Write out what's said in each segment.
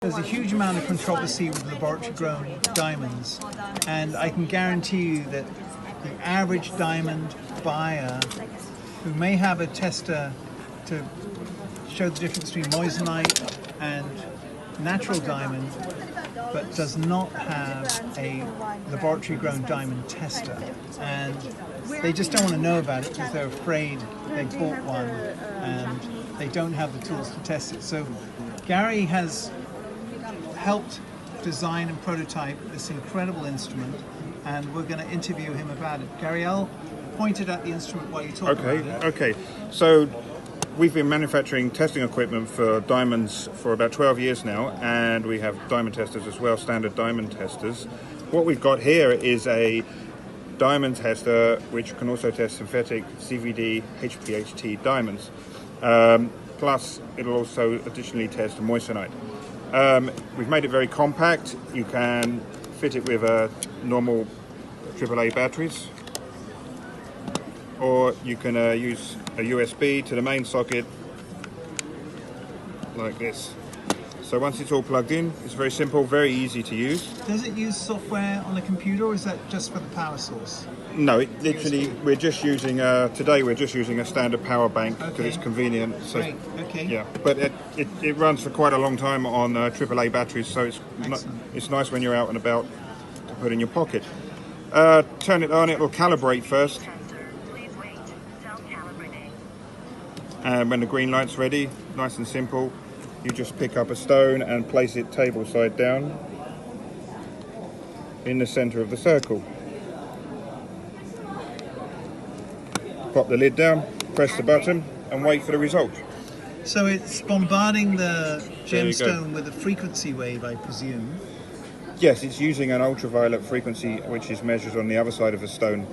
There's a huge amount of controversy with laboratory-grown diamonds, and I can guarantee you that the average diamond buyer who may have a tester to show the difference between moissanite and natural diamond, but does not have a laboratory-grown diamond tester, and they just don't want to know about it because they're afraid they bought one and they don't have the tools to test it. So Gary has helped design and prototype this incredible instrument, and we're going to interview him about it. Gary, I'll point it at the instrument while you talk about it. Okay. So we've been manufacturing testing equipment for diamonds for about 12 years now, and we have diamond testers as well, standard diamond testers. What we've got here is a diamond tester which can also test synthetic CVD HPHT diamonds. Plus it'll also additionally test moissanite. We've made it very compact. You can fit it with normal AAA batteries, or you can use a USB to the main socket like this. So once it's all plugged in, it's very simple, very easy to use. Does it use software on a computer, or is that just for the power source? No, it literally, we're just using, today we're just using a standard power bank because it's convenient. So, great, okay. Yeah, but it runs for quite a long time on AAA batteries, so it's nice when you're out and about to put in your pocket. Turn it on, it will calibrate first. And when the green light's ready, nice and simple, you just pick up a stone and place it table side down in the center of the circle. Pop the lid down, press the button, and wait for the result. So it's bombarding the gemstone with a frequency wave, I presume? Yes, it's using an ultraviolet frequency which is measured on the other side of the stone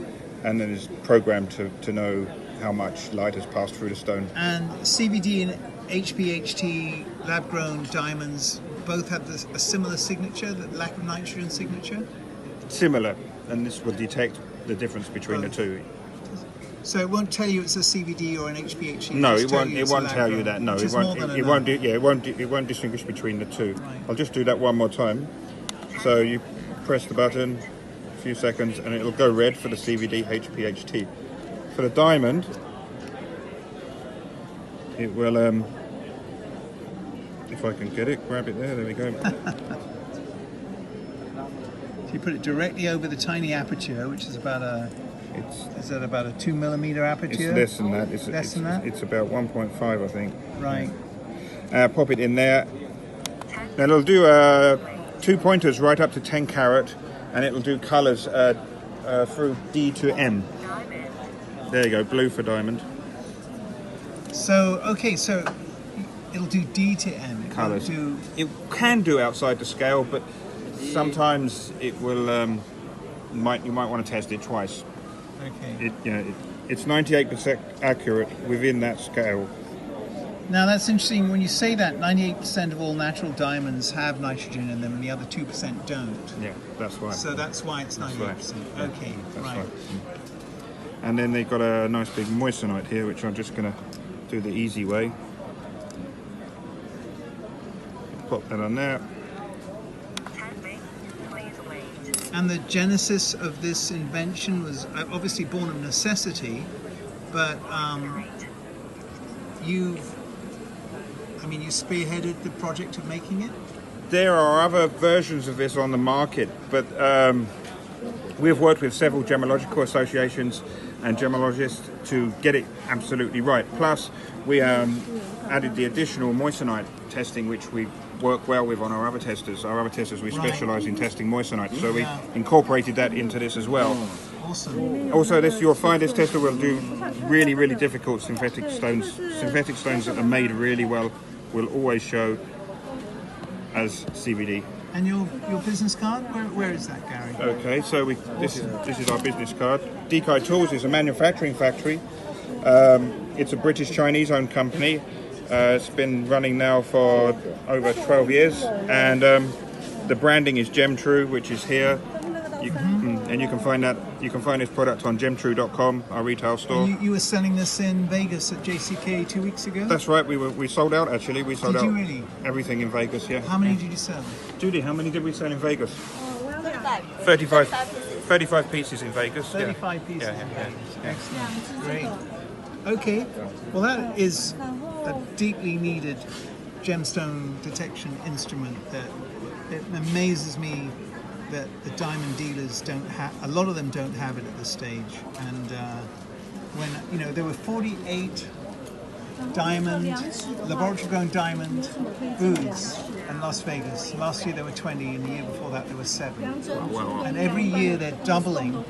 and then is programmed to know how much light has passed through the stone. And CVD and HPHT lab-grown diamonds both have a similar signature, the lack of nitrogen signature? Similar, and this will detect the difference between the two. So it won't tell you it's a CVD or an HPHT? No, it won't tell you that. No, it won't distinguish between the two. Right. I'll just do that one more time. So you press the button, a few seconds, and it'll go red for the CVD HPHT. For the diamond, it will, if I can get it, grab it there we go. So you put it directly over the tiny aperture, which is about a... Is that about a 2 millimeter aperture? It's less than that. Less than that? It's about 1.5, I think. Right. Pop it in there. Now it'll do 2 pointers right up to 10 carat, and it'll do colours through D to M. There you go, blue for diamond. So, okay, so it'll do D to M. Colours. It can do outside the scale, but sometimes it will. You might want to test it twice. Okay. It's 98% accurate within that scale. Now that's interesting. When you say that 98% of all natural diamonds have nitrogen in them, and the other 2% don't. Yeah, that's why. So that's why it's 98%. Right. Okay, That's right. And then they've got a nice big moissanite here, which I'm just going to do the easy way. Pop that on there. And the genesis of this invention was obviously born of necessity, but you spearheaded the project of making it? There are other versions of this on the market, but we've worked with several gemological associations and gemologists to get it absolutely right. Plus, we added the additional moissanite testing, which we work well with on our other testers. Our other testers, we specialise in testing moissanite, so we incorporated that into this as well. Awesome. Also, you'll find this tester will do really, really difficult synthetic stones. Synthetic stones that are made really well will always show as CVD. And your business card? Where is that, Gary? Okay, so this is our business card. Dekai Tools is a manufacturing factory. It's a British-Chinese owned company. It's been running now for over 12 years, and the branding is GemTrue, which is here. And you can find that. You can find this product on GemTrue.com, our retail store. You were selling this in Vegas at JCK 2 weeks ago? That's right. We sold out actually. We sold Did out you really? everything in Vegas. Yeah. How many did you sell? Judy, how many did we sell in Vegas? 35. 35 pieces in Vegas. 35 pieces. Yeah. Excellent. Great. Okay. Well, that is a deeply needed gemstone detection instrument that it amazes me that the diamond dealers don't have, a lot of them don't have it at this stage. And when, there were 48 laboratory-grown diamond booths in Las Vegas. Last year there were 20, and the year before that there were 7. Wow. And every year they're doubling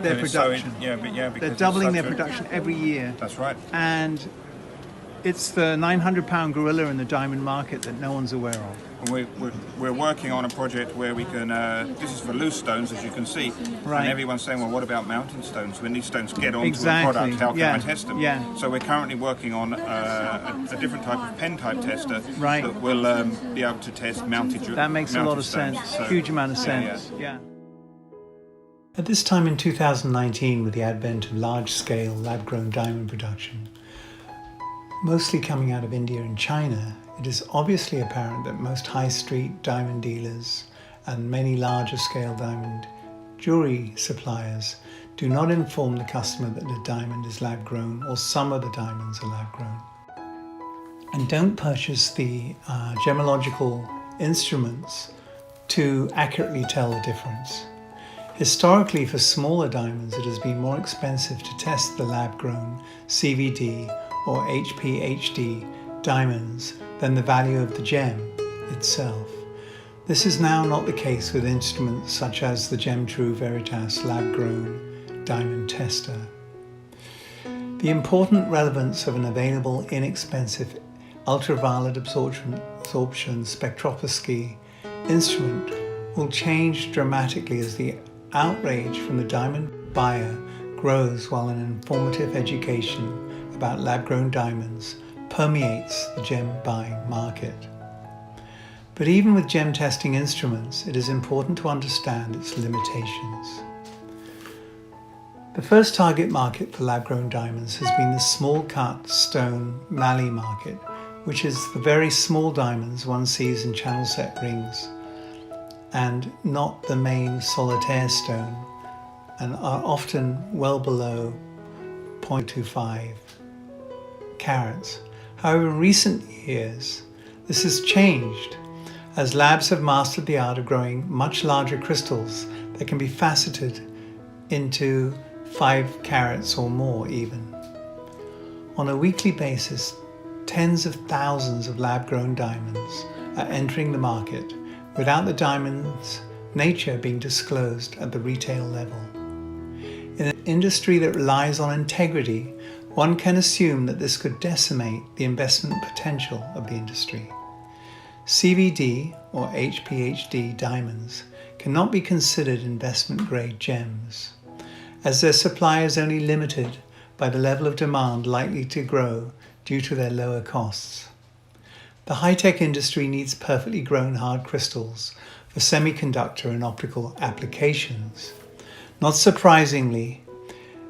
their production. They're doubling their production every year. That's right. And it's the 900-pound gorilla in the diamond market that no one's aware of. We're working on a project where we can, this is for loose stones, as you can see, Right. and everyone's saying, well, what about mountain stones? When these stones get onto Exactly. a product, how can Yeah. I test them? Yeah. So we're currently working on a different type of pen-type tester Right. that will be able to test mounted That makes a lot of stones. sense. So, Huge amount of sense. Yeah. At this time in 2019, with the advent of large-scale lab-grown diamond production, mostly coming out of India and China, it is obviously apparent that most high street diamond dealers and many larger scale diamond jewelry suppliers do not inform the customer that the diamond is lab grown or some of the diamonds are lab grown, and don't purchase the gemological instruments to accurately tell the difference. Historically, for smaller diamonds, it has been more expensive to test the lab-grown CVD or HPHD diamonds than the value of the gem itself. This is now not the case with instruments such as the GemTrue Veritas lab-grown diamond tester. The important relevance of an available, inexpensive ultraviolet absorption spectroscopy instrument will change dramatically as the outrage from the diamond buyer grows, while an informative education about lab-grown diamonds permeates the gem buying market. But even with gem testing instruments, it is important to understand its limitations. The first target market for lab-grown diamonds has been the small-cut stone mallee market, which is the very small diamonds one sees in channel set rings and not the main solitaire stone, and are often well below 0.25 carats. However, in recent years, this has changed as labs have mastered the art of growing much larger crystals that can be faceted into 5 carats or more even. On a weekly basis, tens of thousands of lab-grown diamonds are entering the market without the diamond's nature being disclosed at the retail level. In an industry that relies on integrity, one can assume that this could decimate the investment potential of the industry. CVD or HPHD diamonds cannot be considered investment-grade gems, as their supply is only limited by the level of demand likely to grow due to their lower costs. The high-tech industry needs perfectly grown hard crystals for semiconductor and optical applications. Not surprisingly,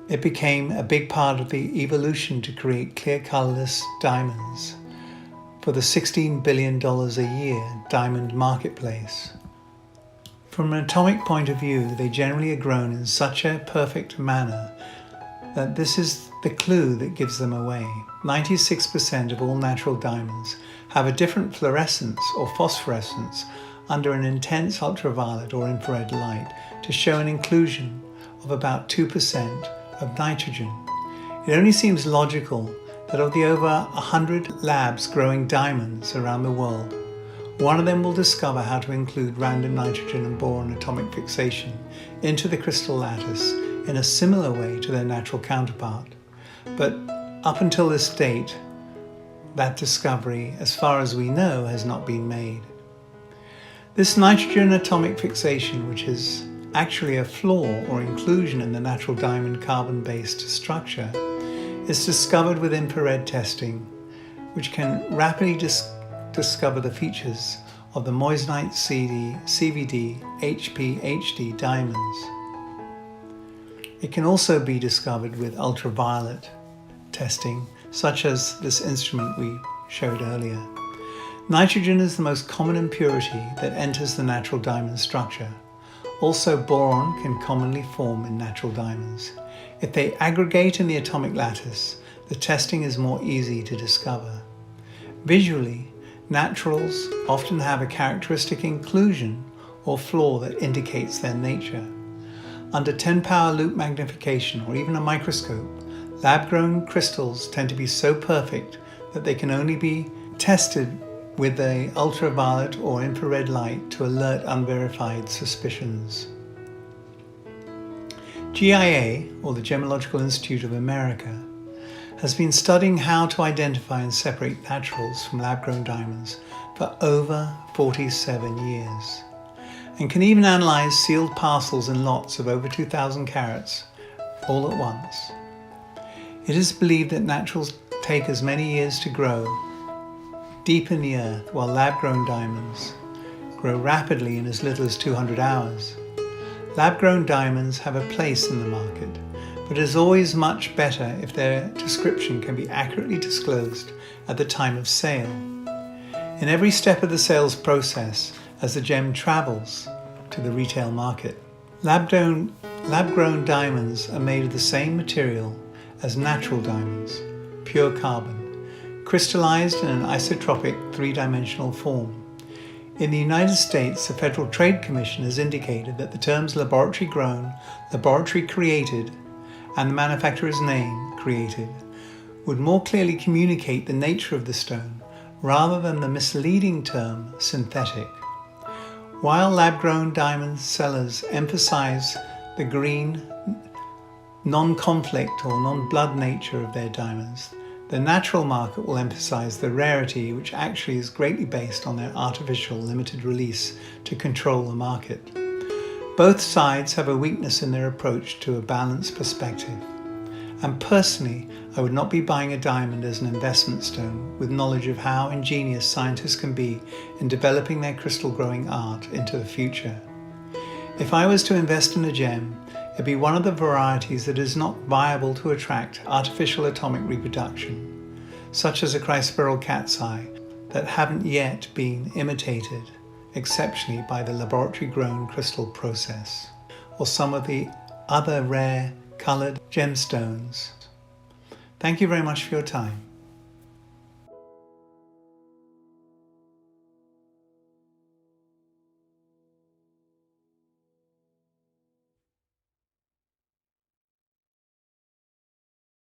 it became a big part of the evolution to create clear colorless diamonds for the $16 billion a year diamond marketplace. From an atomic point of view, they generally are grown in such a perfect manner that this is the clue that gives them away. 96% of all natural diamonds have a different fluorescence or phosphorescence under an intense ultraviolet or infrared light to show an inclusion of about 2% of nitrogen. It only seems logical that of the over 100 labs growing diamonds around the world, one of them will discover how to include random nitrogen and boron atomic fixation into the crystal lattice in a similar way to their natural counterpart. But up until this date, that discovery, as far as we know, has not been made. This nitrogen atomic fixation, which is actually a flaw or inclusion in the natural diamond carbon-based structure, is discovered with infrared testing, which can rapidly discover the features of the moissanite CVD HPHD diamonds. It can also be discovered with ultraviolet testing, such as this instrument we showed earlier. Nitrogen is the most common impurity that enters the natural diamond structure. Also, boron can commonly form in natural diamonds. If they aggregate in the atomic lattice, the testing is more easy to discover. Visually, naturals often have a characteristic inclusion or flaw that indicates their nature. Under 10 power loop magnification or even a microscope, lab-grown crystals tend to be so perfect that they can only be tested with a ultraviolet or infrared light to alert unverified suspicions. GIA, or the Gemological Institute of America, has been studying how to identify and separate naturals from lab-grown diamonds for over 47 years, and can even analyze sealed parcels in lots of over 2,000 carats all at once. It is believed that naturals take as many years to grow deep in the earth, while lab-grown diamonds grow rapidly in as little as 200 hours. Lab-grown diamonds have a place in the market, but it is always much better if their description can be accurately disclosed at the time of sale. In every step of the sales process, as the gem travels to the retail market, lab-grown diamonds are made of the same material as natural diamonds, pure carbon, crystallized in an isotropic three-dimensional form. In the United States, the Federal Trade Commission has indicated that the terms laboratory grown, laboratory created, and the manufacturer's name, created, would more clearly communicate the nature of the stone rather than the misleading term synthetic. While lab-grown diamond sellers emphasize the green, non-conflict or non-blood nature of their diamonds, the natural market will emphasize the rarity, which actually is greatly based on their artificial limited release to control the market. Both sides have a weakness in their approach to a balanced perspective. And personally, I would not be buying a diamond as an investment stone with knowledge of how ingenious scientists can be in developing their crystal growing art into the future. If I was to invest in a gem, it'd be one of the varieties that is not viable to attract artificial atomic reproduction, such as a chrysoberyl cat's eye, that haven't yet been imitated exceptionally by the laboratory-grown crystal process, or some of the other rare coloured gemstones. Thank you very much for your time.